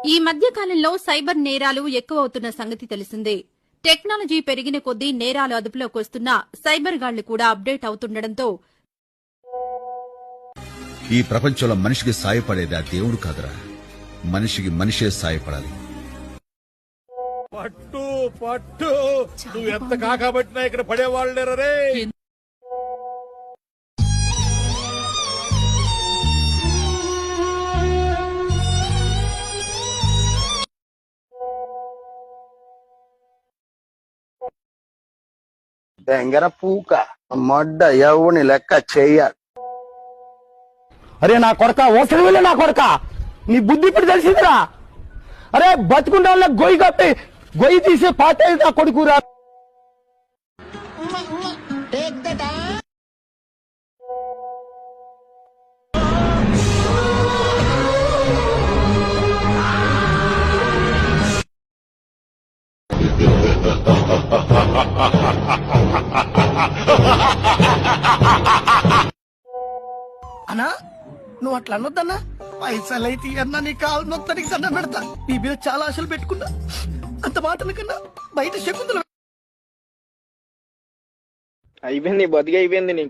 ఈ మధ్య కాలంలో సైబర్ నేరాలు ఎక్కువవుతున్న సంగతి తెలిసిందే. టెక్నాలజీ పెరిగిన కొద్దీ నేరాలు అదుపులోకి వస్తున్నా సైబర్ గాళ్లు కూడా అప్డేట్ అవుతుండటంతో ఈ ప్రపంచంలో మనిషికి సాయపడేది ఆ దేవుడు కాదురా, మనిషికి మనిషే సాయపడాలి. పట్టు పట్టు నువ్వు ఎంత కాకబట్టినా ఇక్కడ పడేవాళ్ళు లేరు రే. దెంగర పూక మొడ్డ ఎవని లెక్క చెయ్యాలి. అరే నా కొడక ఓసరి వెళ్ళే నా కొడక, నీ బుద్ధి ఇప్పుడు తెలిసిందిరా. అరే బతుకుంటే వాళ్ళ గొయ్యి కప్పి గొయ్యి తీసే పాత నా కొడుకురా. అన్నా నువ్వు అట్లా అనొద్దన్నా, పైసలైతే అన్నా నీ కాలు నొత్తనికి దండం పెడతా. నీ మీద చాలా ఆశలు పెట్టుకున్నా, అంత మాటల కన్నా బయట శకుంతలు అయిపోయింది, బతికి అయిపోయింది నీకు.